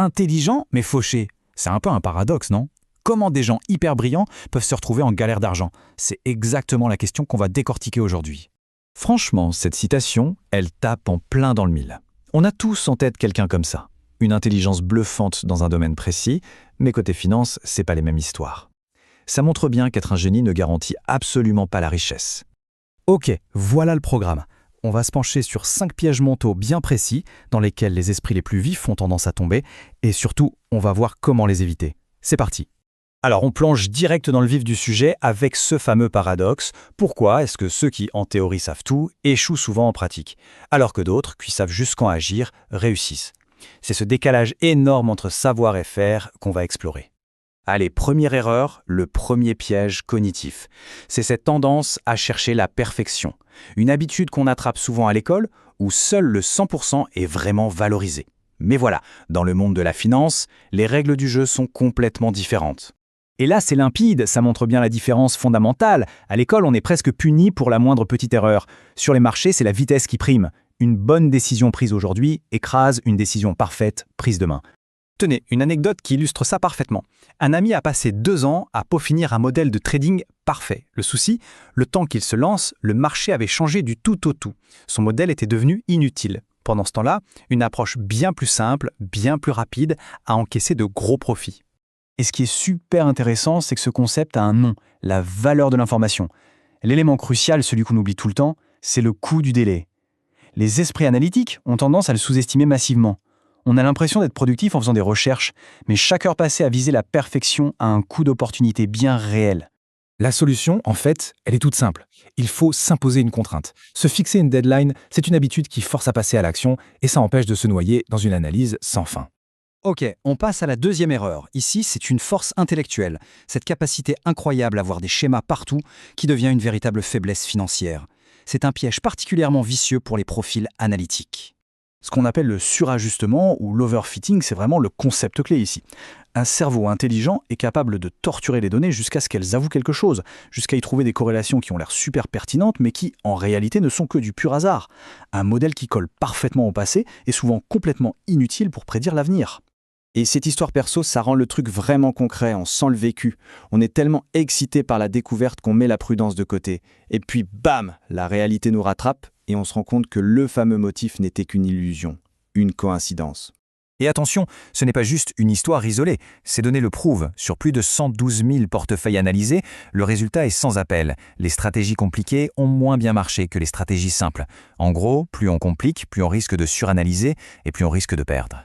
Intelligent mais fauché. C'est un peu un paradoxe, non? Comment des gens hyper brillants peuvent se retrouver en galère d'argent? C'est exactement la question qu'on va décortiquer aujourd'hui. Franchement, cette citation, elle tape en plein dans le mille. On a tous en tête quelqu'un comme ça. Une intelligence bluffante dans un domaine précis, mais côté finance, c'est pas les mêmes histoires. Ça montre bien qu'être un génie ne garantit absolument pas la richesse. Ok, voilà le programme. On va se pencher sur 5 pièges mentaux bien précis dans lesquels les esprits les plus vifs ont tendance à tomber et surtout, on va voir comment les éviter. C'est parti. Alors, on plonge direct dans le vif du sujet avec ce fameux paradoxe. Pourquoi est-ce que ceux qui, en théorie, savent tout, échouent souvent en pratique, alors que d'autres, qui savent juste quand agir, réussissent? C'est ce décalage énorme entre savoir et faire qu'on va explorer. Allez, première erreur, le premier piège cognitif. C'est cette tendance à chercher la perfection. Une habitude qu'on attrape souvent à l'école, où seul le 100% est vraiment valorisé. Mais voilà, dans le monde de la finance, les règles du jeu sont complètement différentes. Et là, c'est limpide, ça montre bien la différence fondamentale. À l'école, on est presque puni pour la moindre petite erreur. Sur les marchés, c'est la vitesse qui prime. Une bonne décision prise aujourd'hui écrase une décision parfaite prise demain. Tenez, une anecdote qui illustre ça parfaitement. Un ami a passé 2 ans à peaufiner un modèle de trading parfait. Le souci, le temps qu'il se lance, le marché avait changé du tout au tout. Son modèle était devenu inutile. Pendant ce temps-là, une approche bien plus simple, bien plus rapide, a encaissé de gros profits. Et ce qui est super intéressant, c'est que ce concept a un nom, la valeur de l'information. L'élément crucial, celui qu'on oublie tout le temps, c'est le coût du délai. Les esprits analytiques ont tendance à le sous-estimer massivement. On a l'impression d'être productif en faisant des recherches, mais chaque heure passée à viser la perfection a un coût d'opportunité bien réel. La solution, en fait, elle est toute simple. Il faut s'imposer une contrainte. Se fixer une deadline, c'est une habitude qui force à passer à l'action et ça empêche de se noyer dans une analyse sans fin. Ok, on passe à la deuxième erreur. Ici, c'est une force intellectuelle, cette capacité incroyable à voir des schémas partout qui devient une véritable faiblesse financière. C'est un piège particulièrement vicieux pour les profils analytiques. Ce qu'on appelle le surajustement ou l'overfitting, c'est vraiment le concept clé ici. Un cerveau intelligent est capable de torturer les données jusqu'à ce qu'elles avouent quelque chose, jusqu'à y trouver des corrélations qui ont l'air super pertinentes, mais qui, en réalité, ne sont que du pur hasard. Un modèle qui colle parfaitement au passé est souvent complètement inutile pour prédire l'avenir. Et cette histoire perso, ça rend le truc vraiment concret, on sent le vécu. On est tellement excité par la découverte qu'on met la prudence de côté. Et puis bam, la réalité nous rattrape et on se rend compte que le fameux motif n'était qu'une illusion, une coïncidence. Et attention, ce n'est pas juste une histoire isolée, ces données le prouvent. Sur plus de 112 000 portefeuilles analysés, le résultat est sans appel. Les stratégies compliquées ont moins bien marché que les stratégies simples. En gros, plus on complique, plus on risque de suranalyser et plus on risque de perdre.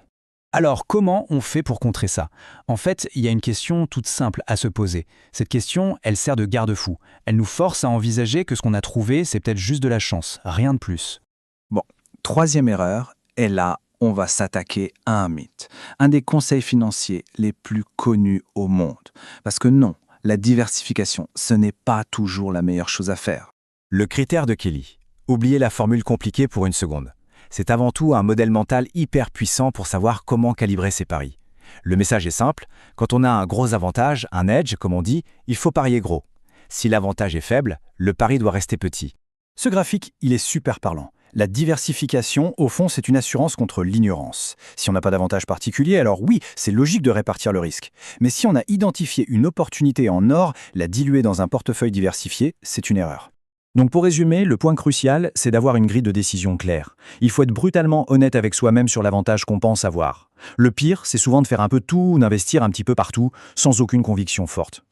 Alors, comment on fait pour contrer ça? En fait, il y a une question toute simple à se poser. Cette question, elle sert de garde-fou. Elle nous force à envisager que ce qu'on a trouvé, c'est peut-être juste de la chance, rien de plus. Bon, troisième erreur, et là, on va s'attaquer à un mythe. Un des conseils financiers les plus connus au monde. Parce que non, la diversification, ce n'est pas toujours la meilleure chose à faire. Le critère de Kelly. Oubliez la formule compliquée pour une seconde. C'est avant tout un modèle mental hyper puissant pour savoir comment calibrer ses paris. Le message est simple, quand on a un gros avantage, un edge, comme on dit, il faut parier gros. Si l'avantage est faible, le pari doit rester petit. Ce graphique, il est super parlant. La diversification, au fond, c'est une assurance contre l'ignorance. Si on n'a pas d'avantage particulier, alors oui, c'est logique de répartir le risque. Mais si on a identifié une opportunité en or, la diluer dans un portefeuille diversifié, c'est une erreur. Donc pour résumer, le point crucial, c'est d'avoir une grille de décision claire. Il faut être brutalement honnête avec soi-même sur l'avantage qu'on pense avoir. Le pire, c'est souvent de faire un peu tout ou d'investir un petit peu partout, sans aucune conviction forte.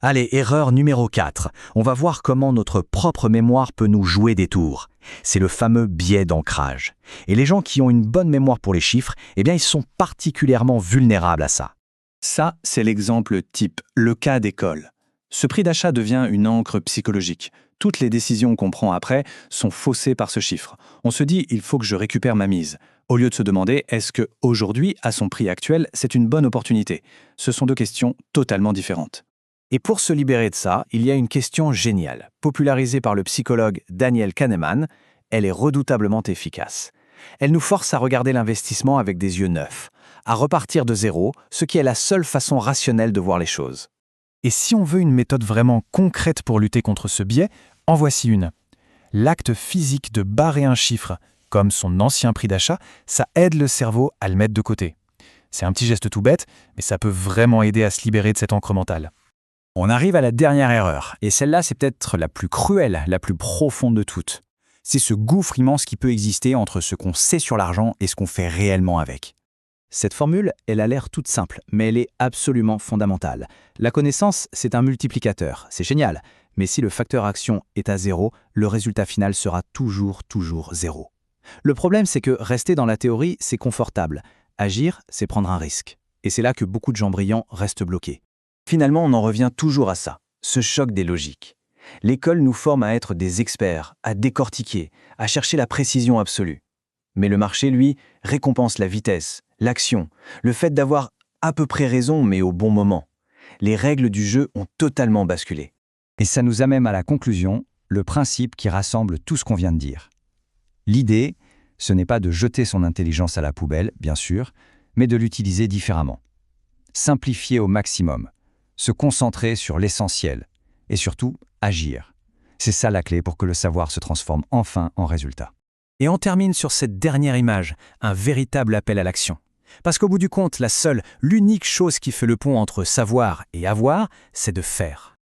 Allez, erreur numéro 4. On va voir comment notre propre mémoire peut nous jouer des tours. C'est le fameux biais d'ancrage. Et les gens qui ont une bonne mémoire pour les chiffres, eh bien ils sont particulièrement vulnérables à ça. Ça, c'est l'exemple type, le cas d'école. Ce prix d'achat devient une encre psychologique. Toutes les décisions qu'on prend après sont faussées par ce chiffre. On se dit, il faut que je récupère ma mise. Au lieu de se demander, est-ce que aujourd'hui, à son prix actuel, c'est une bonne opportunité? Ce sont deux questions totalement différentes. Et pour se libérer de ça, il y a une question géniale, popularisée par le psychologue Daniel Kahneman. Elle est redoutablement efficace. Elle nous force à regarder l'investissement avec des yeux neufs, à repartir de zéro, ce qui est la seule façon rationnelle de voir les choses. Et si on veut une méthode vraiment concrète pour lutter contre ce biais, en voici une. L'acte physique de barrer un chiffre, comme son ancien prix d'achat, ça aide le cerveau à le mettre de côté. C'est un petit geste tout bête, mais ça peut vraiment aider à se libérer de cette encre mentale. On arrive à la dernière erreur, et celle-là c'est peut-être la plus cruelle, la plus profonde de toutes. C'est ce gouffre immense qui peut exister entre ce qu'on sait sur l'argent et ce qu'on fait réellement avec. Cette formule, elle a l'air toute simple, mais elle est absolument fondamentale. La connaissance, c'est un multiplicateur, c'est génial, mais si le facteur action est à 0, le résultat final sera toujours 0. Le problème, c'est que rester dans la théorie, c'est confortable. Agir, c'est prendre un risque. Et c'est là que beaucoup de gens brillants restent bloqués. Finalement, on en revient toujours à ça, ce choc des logiques. L'école nous forme à être des experts, à décortiquer, à chercher la précision absolue. Mais le marché, lui, récompense la vitesse, l'action, le fait d'avoir à peu près raison, mais au bon moment. Les règles du jeu ont totalement basculé. Et ça nous amène à la conclusion, le principe qui rassemble tout ce qu'on vient de dire. L'idée, ce n'est pas de jeter son intelligence à la poubelle, bien sûr, mais de l'utiliser différemment. Simplifier au maximum, se concentrer sur l'essentiel, et surtout, agir. C'est ça la clé pour que le savoir se transforme enfin en résultat. Et on termine sur cette dernière image, un véritable appel à l'action. Parce qu'au bout du compte, l'unique chose qui fait le pont entre savoir et avoir, c'est de faire.